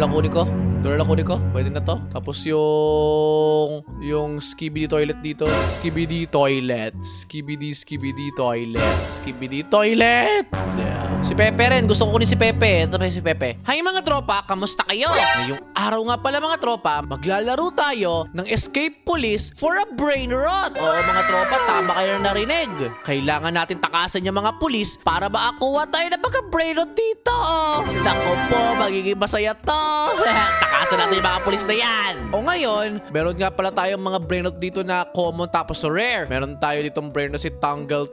lang kunin ko. Ito na lang kunin ko. Pwede na to. Tapos yung skibidi toilet dito. Skibidi toilet. Skibidi toilet. Skibidi toilet. Yeah. Si Pepe rin. Gusto ko kunin si Pepe. Ito na si Pepe. Hi mga tropa, kamusta kayo? Ngayong araw nga pala mga tropa, maglalaro tayo ng Escape Police for a Brain Rot. Oo mga tropa, tama kayo na narinig. Kailangan natin takasan yung mga pulis para makakuha tayo ng mga brain rot dito. Naku po, magiging masaya to. Takasan natin yung mga pulis na yan. O ngayon, meron nga pala tayong mga brain rot dito na common tapos rare. Meron tayo ditong brain rot si Tangle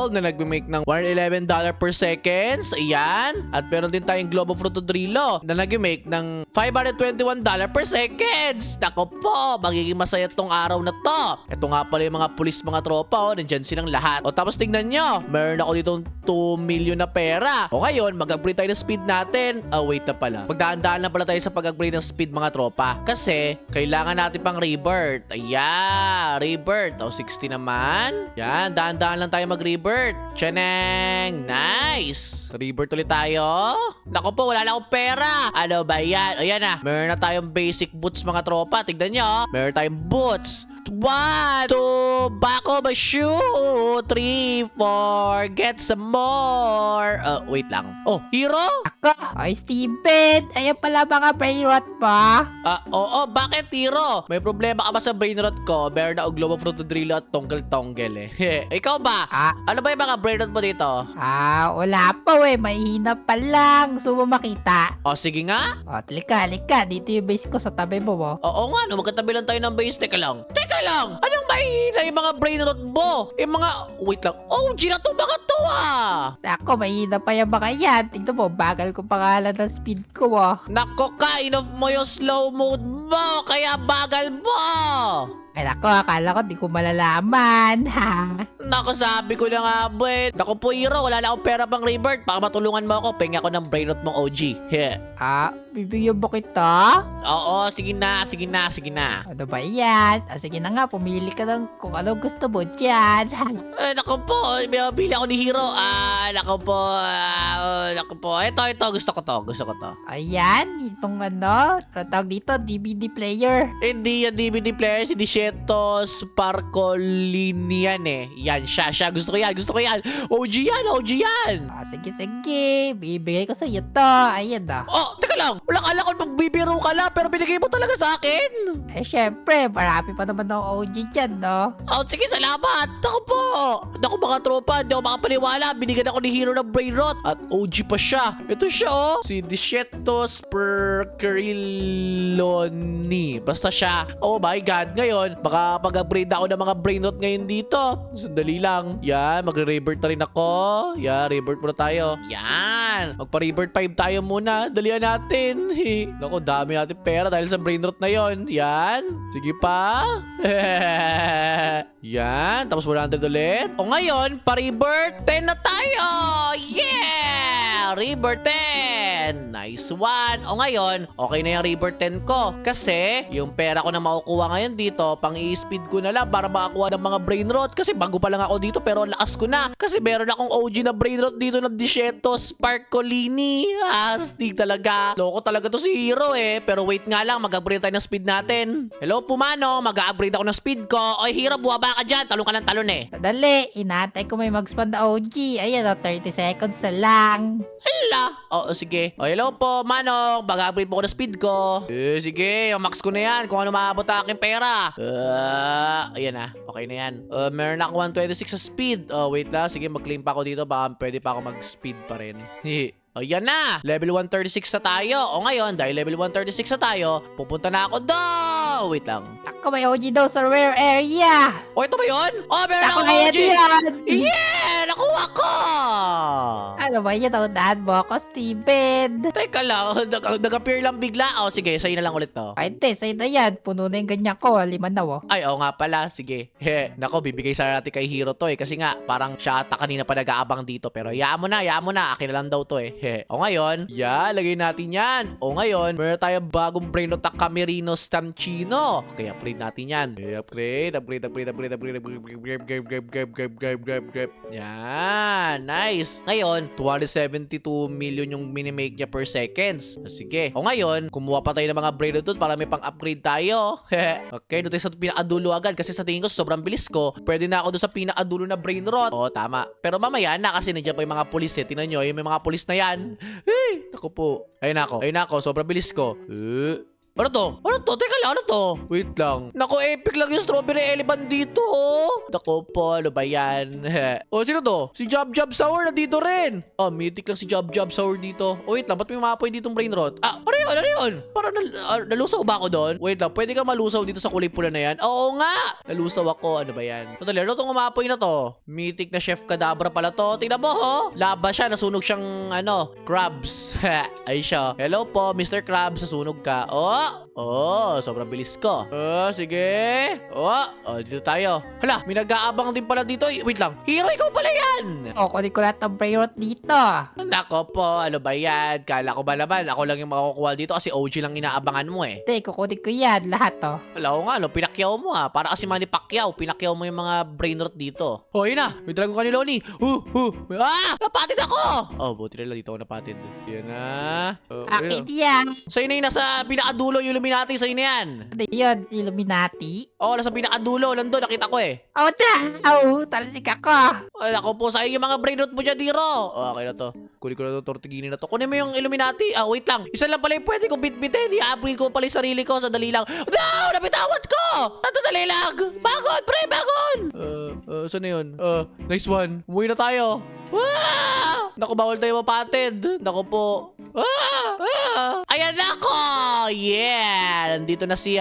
na nagme-make ng $111 per seconds. Ayan. At meron din tayong Globo Frutodrilo na nagme-make ng $521 per seconds. Naku po, magiging masaya tong araw na to. Ito nga pala yung mga pulis mga tropa. O, nandyan silang lahat. O tapos tingnan nyo, meron ako ditong 2 million na pera. O ngayon, mag-upgrade tayo ng speed natin. Wait na pala. Magdaan-daan na pala tayo sa pag-upgrade ng speed mga tropa. Kasi, kailangan natin pang rebirth. Ayan, rebirth. O, 60 naman. Yan, daan-daan lang tayo mag-rebirth. Tchaneng! Nice! Rebirth ulit tayo. Naku po, wala na akong pera. Ano ba yan? Ayan na. Meron na tayong basic boots mga tropa. Tignan nyo. Meron tayong boots. 1, 2, back of a shoe. 3, 4, get some more. Wait lang. Oh, hero? Ako, oy Steven, ayan pala mga brain rot pa. Oo, bakit hero? May problema ka ba sa brain rot ko? Meron na Globo Frutodrilo at Tonggel eh. Ikaw ba? Ano ba yung mga brain rot mo dito? Wala pa we, mahina pa lang. Gusto mo makita? O, sige nga. O, halika. Dito yung base ko sa tabi mo. Oo nga, no, magkatabi lang tayo ng base. Teka lang. Anong mahina yung mga brain rot mo? Yung mga, wait lang. OG na to mga to Ako, mahina pa yung mga yan. Tingnan mo, bagal ko pangalan ng speed ko Nako ka, enough mo yung slow mode mo. Kaya bagal mo. Ay nako, akala ko di ko malalaman. Nako, sabi ko na nga ba eh. Nako po, hero, wala na akong pera pang rebirth. Baka matulungan mo ako. Pengi ako ng brain rot mong OG. Bibigyan ba kita? Oo, sige na. Ano ba yan? Sige na nga, pumili ka ng kung ano gusto mo dyan. Nako po, binabili ako ni hero. Nako po. Ito, gusto ko to. Ayan, itong ano tawag dito, DVD player. Hindi yan DVD player, si Disheto Sparcolini yan eh. Yan, siya. Gusto ko yan. OG yan. Sige, bibigay ko sa iyo to. Ayan Oh, teka lang. Walang alam ko magbibiro ka lang, pero binigay mo talaga sa akin. Syempre, marami pa naman ng OG dyan, no? Oh, sige, salamat. Naku po. Naku mga tropa, hindi ako makapaniwala. Binigyan ako ni hero ng brain rot. At OG pa siya. Ito siya, oh. Si Disheto Sparcolini. Basta siya. Oh my God. Ngayon, baka mag-upgrade ako ng mga brain rot ngayon dito. Sandali lang. Yan, magre-rebirth na rin ako. Yan, rebirth muna tayo. Yan. Magpa-rebirth 5 tayo muna. Dalihan natin. Naku, dami natin pera dahil sa brain rot na yon. Yan. Sige pa. Yan. Tapos 100 ulit. O ngayon, pa-rebirth 10 na tayo. Yeah! Rebirth 10. Nice one. O ngayon, okay na yung rebirth 10 ko. Kasi, yung pera ko na makukuha ngayon dito, pang i-speed ko na lang para makakuha ng mga brain rot. Kasi bago pa lang ako dito, pero lakas ko na. Kasi meron akong OG na brain rot dito ng Disheto Sparcolini. Astig talaga. Loko talaga to si hero eh. Pero wait nga lang, mag-upgrade tayo ng speed natin. Hello, Pumano. Mag-upgrade ako ng speed ko. Oy, hero, buwaba ka dyan. Talon ka ng talon eh. Dali, inatay ko may mag-spawn na OG. Ayan, 30 seconds na lang. Hala. Oo, sige. O, hello po, Manong. Mag-upgrade po ko ng speed ko. Sige. Ang max ko na yan. Kung ano maabot ang aking pera. Ayan na. Okay na yan. Meron na ako 126 sa speed. Wait lang. Sige, mag-claim pa ako dito. Baka pwede pa ako mag-speed pa rin. Ayan na. Level 136 na tayo. O ngayon, dahil level 136 na tayo, pupunta na ako daw. Wait lang. Ako may OG daw sa rare area. O, ito ba yun? O, meron Ako ako kaya OG. yan. Yeah! Nakuha ko! Ano ba yan? Taunahan mo ako, Steven. Teka lang. Nag-appear lang bigla. O, sige. Sa'yo na lang ulit to. Ay, hindi. Sa'yo na yan. Puno na yung ganyan ko. 5 na, Ay, oo nga pala. Sige. Nako, bibigay sana natin kay Hero to eh. Kasi nga, parang siya ata kanina pa nag-aabang dito. Pero hayaan mo na. Akin na lang daw to eh. O ngayon, lagay natin yan. O ngayon, meron tayong bagong brain rot na Camerino Stancino. Okay, upgrade natin yan. Upgrade. Yan. Yan. Nice. Ngayon, 272 million yung minimake niya per seconds. Sige. O ngayon, kumuha pa tayo ng mga brain rot doon para may pang-upgrade tayo. Okay, doon tayo sa pinakadulo agad kasi sa tingin ko sobrang bilis ko. Pwede na ako doon sa pinakadulo na brain rot. Oo, tama. Pero mamaya na kasi nandiyan pa yung mga pulis eh. Tingnan nyo, yung may mga pulis na yan. Hey, naku po. Ayun na ako. Sobrang bilis ko. Ano to? Teka lang, ano to? Wait lang. Naku, epic lang yung strawberry elephant dito, oh. Naku po, ano ba yan? Oh, sino to? Si Job Job Sour na dito rin. Oh, mythic lang si Job Job Sour dito. Oh, wait lang, ba't may maapoy ditong brain rot? Ano yun? Parang nalusaw ba ako doon? Wait lang, pwede ka malusaw dito sa kulay pula na yan? Oo nga! Nalusaw ako, ano ba yan? Totally, ano tong umaapoy na to? Mythic na Chef Kadabra pala to. Tingnan mo, ho. Laba siya, nasunog siyang, crabs. Ay siya. Hello po, Mr. Krabs, nasunog ka. Oh, sobrang bilis ko. Sige. Dito tayo. Hala, may nag-aabang din pala dito. Wait lang. Hero, ikaw pala yan. Kunin ko lahat ng brain rot dito. Nako po, ano ba yan? Kala ko ba naman, ako lang yung makukuha dito kasi OG lang inaabangan mo eh. Hindi, kukunin ko yan. Lahat to. Wala ko nga, pinakyaw mo ha. Para kasi Manny Pacquiao, pinakyaw mo yung mga brain rot dito. Oh, yun na. May dragon ka ni Loni. Napatid ako. Oh, buti na lang dito ako napatid. Yan na. Akin yan. Sa'yo na yung nasa pinakadulo yung Illuminati. Sa'yo na yan. Ano yun? Illuminati? Oo, nasa pinakadulo. Nandun, nakita ko eh. Talasik ako. Ako po sa'yo yung mga brain rot mo dyan, Diro. Okay na to. Kunin ko na to, Tortigini na to. Kunin mo yung Illuminati. Wait lang. Isa lang pala yung pwede kong bitbitin. I-upgrade ko pala yung sarili ko. Sadali lang. No! Napitawad ko! Tatadali lang! Bagon, pre! Bagon! Saan na yun? Nice one. Umuwi na tayo. Naku, bawal tayo mapatid. Naku po. Ayan na ako! Yeah! Nandito na si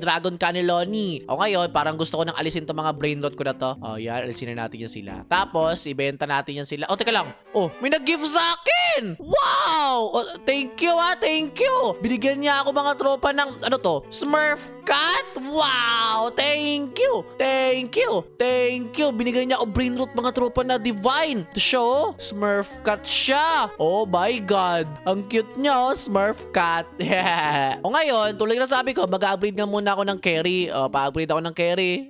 Dragon Cannelloni. O ngayon, parang gusto ko nang alisin tong mga brain rot ko na to. Yan. Alisin na natin yan sila. Tapos, ibenta natin yan sila. Teka lang. May nag-give sa akin! Wow! Thank you, Thank you! Binigyan niya ako mga tropa ng, Smurf Cat? Wow! Thank you! Thank you! Thank you! Binigyan niya ako brain rot mga tropa na divine. To show, Smurf Cat siya. Oh my God! Ang cute niya, Smurf Cat. O ngayon, tulad na sabi ko, mag-upgrade nga muna ako ng carry. Pa-upgrade ako ng carry.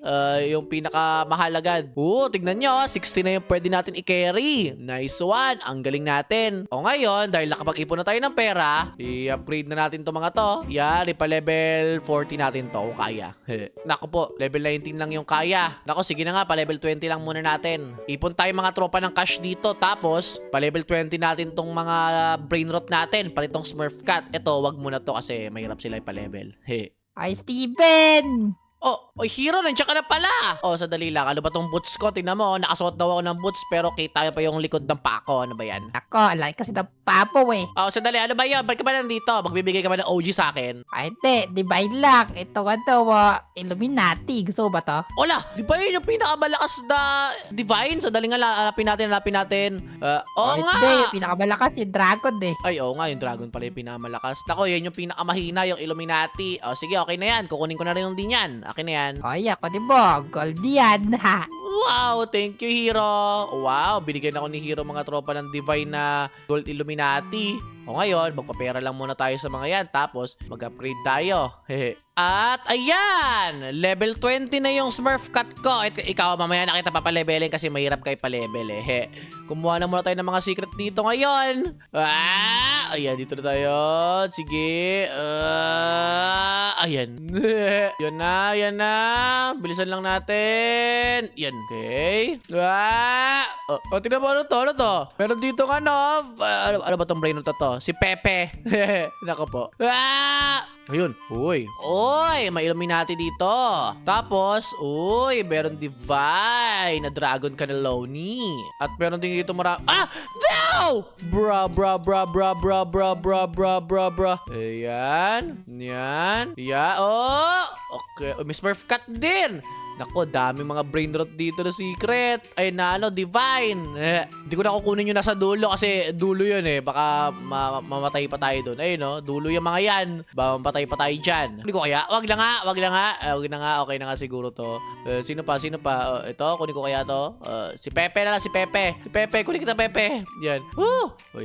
Yung pinakamahalagan. Tignan nyo, 60 na yung pwede natin i-carry. Nice one. Ang galing natin. O ngayon, dahil nakapag-ipon na tayo ng pera, i-upgrade na natin to mga to. Yan, ipa-level 40 natin to kung kaya. Naku po, level 19 lang yung kaya. Naku, sige na nga, pa-level 20 lang muna natin. Ipon tayo mga tropa ng cash dito. Tapos, pa-level 20 natin tong mga brain rot natin. Pati tong Smurf Cat. Ito, wag muna to kasi mahirap sila ipa-level. Ay, Steven! Hero, nandiyan ka na pala. Sadali lang. Ano ba tong boots ko? Tingnan mo, nakasuot daw ako ng boots pero kita pa yung likod ng paa ko. Ano ba yan? Ako, alay kasi ng papo eh. Sadali. Ano ba yan? Ba't ka ba nandito? Magbibigay ka ba ng OG sa akin? Ay, hindi. Divine lang. Ito, Illuminati. Gusto mo ba to? Ola, di ba yun yung pinakamalakas na divine? Sadali nga, hanapin natin. Hindi, yung pinakamalakas yung dragon eh. Ay, nga, yung dragon pala yung pinakamalakas. Nako, yun yung pinakamahina, yung Illuminati. Sige, okay na yan. Kukunin ko na rin yung din yan. Akin na yan. Ako di mo. Gold yan, ha. Wow, thank you, Hero. Wow, binigyan ako ni Hero mga tropa ng divine na Gold Illuminati. Ngayon, magpapera lang muna tayo sa mga yan. Tapos, mag-upgrade tayo. At, ayan! Level 20 na yung Smurf Cat ko. Ikaw, mamaya na kita papalevelin kasi mahirap kayo pa-level eh. Kumuha na muna tayo ng mga secret dito ngayon. Ayan, dito na tayo. Sige. Ayan. Yan na. Bilisan lang natin. Yan. Okay. Tingnan mo, ano to? Meron dito ano ba tong brain na to? Si Pepe. Nako po. Ayun. Uy, may Illuminati dito. Tapos, meron divine na Dragon Cannelloni. At meron din dito No! Bra. Ayan. Yan. Okay. May Smurf Cat din. Nako, dami mga brain rot dito na secret. Ay na divine. Hindi ko na kukunin yung nasa dulo kasi dulo yun eh. Baka mamatay pa tayo doon. Ayun dulo yung mga yan. Baka mamatay pa tayo dyan. Kunin ko kaya? Wag na nga. Okay na nga siguro to. Sino pa? Ito, kunin ko kaya to. Si Pepe na lang, si Pepe. Kunin kita Pepe. Yan.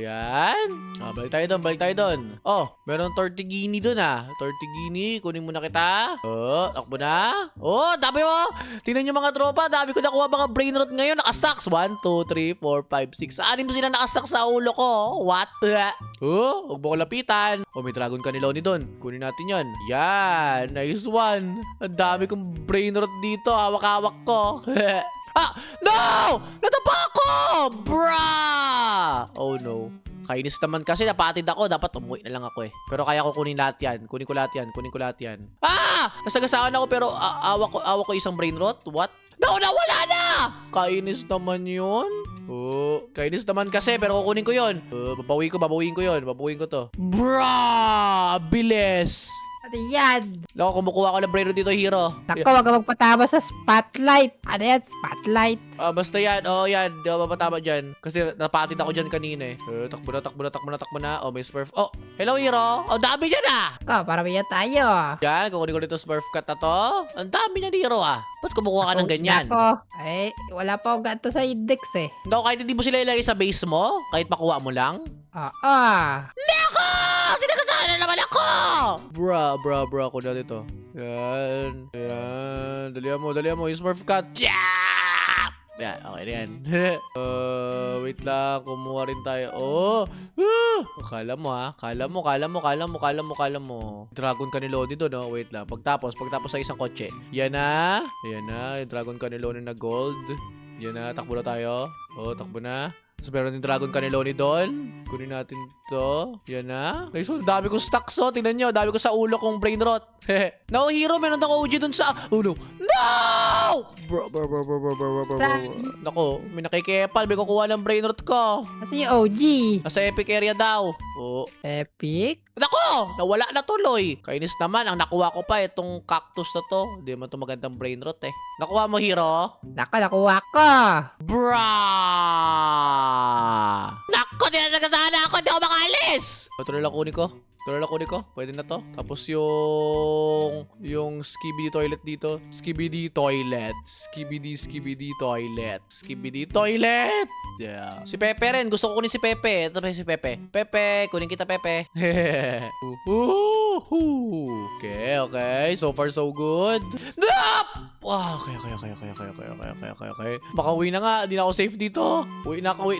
Yan. Balik tayo doon. Meron Tortigini doon Tortigini, kunin muna kita. Takbo na. Dami mo. Tingnan nyo mga tropa, dami ko nakuha mga brain rot ngayon. Nakastacks. 1, 2, 3, 4, 5, 6. 6 sila nakastacks sa ulo ko. What? Oh, huwag mo ko lapitan. Oh, may dragon caniloni doon. Kunin natin yan. Yan, nice one. Ang dami kong brain rot dito. Hawak-hawak ko. Ah! No! Natapa ako! Bruh! Oh no. Kainis naman kasi napatid ako. Dapat umuwi na lang ako eh. Pero kaya ko kunin lahat yan. Kunin ko lahat yan. Ah! Nasagasaan ako pero awak ko isang brain rot. What? No, nawala na! Kainis naman yun. Oh, kainis naman kasi pero kukunin ko yun. Babawiin ko to. Bruh! Bilis! Ano yan? Loko, kumukuha ko ng brain rot dito, hero. Nako, wag ka magpatama sa spotlight. Ano yan? Spotlight. Basta yan. Oh, yan. Di ako mapatama dyan. Kasi napatid ako dyan kanina eh. Takbo na. Oh, may smurf. Oh, hello, hero. Oh, dami dyan ah. Ko, parami yan tayo. Yan, kukunin ko dito smurf cut na to. Ang dami niya, hero ah. Ba't kumukuha ka ng ganyan? Nako, eh, wala pa akong ganito sa index eh. Nako, kahit hindi mo sila ilagay sa base mo, kahit makuha mo lang. Nako! Sinakasana naman ako! Bra. Ako na dito. Yan. Dalihan mo. Yung smurf cut. Yeah! Yan, okay na yan. Wait lang. Kumuha rin tayo. Oh! Kala mo. Dragon caniloni doon, oh. Wait lang. Pagtapos sa isang kotse. Yan na. Yung dragon caniloni na gold. Yan na. Takbo na tayo. Oh, takbo na. Tapos meron din dragon caniloni doon. Kunin natin to. Yan na. Guys, ang dami kong stacks, oh. Tingnan nyo. Dami ko sa ulo kong brain rot. No, hero. Meron akong OG doon sa... Oh, no. No! Bro. Nako, may nakikepal. May kukuha ng brain rot ko. Kasi yung OG. Nasa epic area daw. Oh. Epic? Nako! Nawala na tuloy. Kainis naman. Ang nakuha ko pa itong cactus na to. Hindi man ito magandang brain rot eh. Nakuha mo, hero? Nako, nakuha ko. Bra! Nako, tinanagasana ako. Hindi ako makalis. Ito na lang kunin ko. Pwede na to. Tapos yung skibidi toilet dito. Skibidi toilet. Yeah. Si Pepe rin. Gusto ko kunin si Pepe. Ito si Pepe. Pepe, kunin kita, Pepe. Okay. So far, so good. Okay. Baka uwi na nga. Di na ako safe dito. Uwi na ako.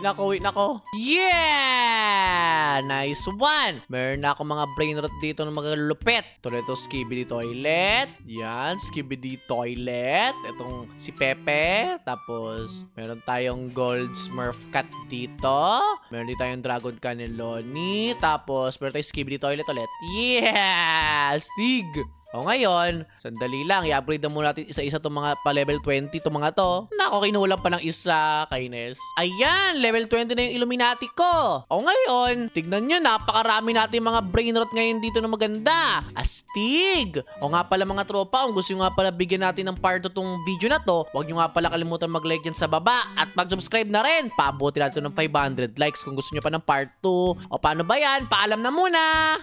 Yeah! Nice one. Meron na ako mga brain rot dito na magalupit. Ito skibidi toilet. Yan, skibidi toilet. Itong si Pepe. Tapos, meron tayong gold smurf cat dito. Meron din tayong dragon caniloni. Tapos, meron tayong skibidi toilet ulit. Yeah! Stig! O ngayon, sandali lang, i-upgrade na muna natin isa-isa itong mga pa-level 20 itong mga to. Nako, kinulang pa ng isa, kainis. Ayan, level 20 na yung Illuminati ko. O ngayon, tignan nyo, napakarami natin mga brain rot ngayon dito na maganda. Astig! O nga pala mga tropa, kung gusto nyo nga pala bigyan natin ng part 2 itong video na to, huwag nyo nga pala kalimutan mag-like dyan sa baba at mag-subscribe na rin. Paabuti natin ng 500 likes kung gusto nyo pa ng part 2. O paano ba yan? Paalam na muna!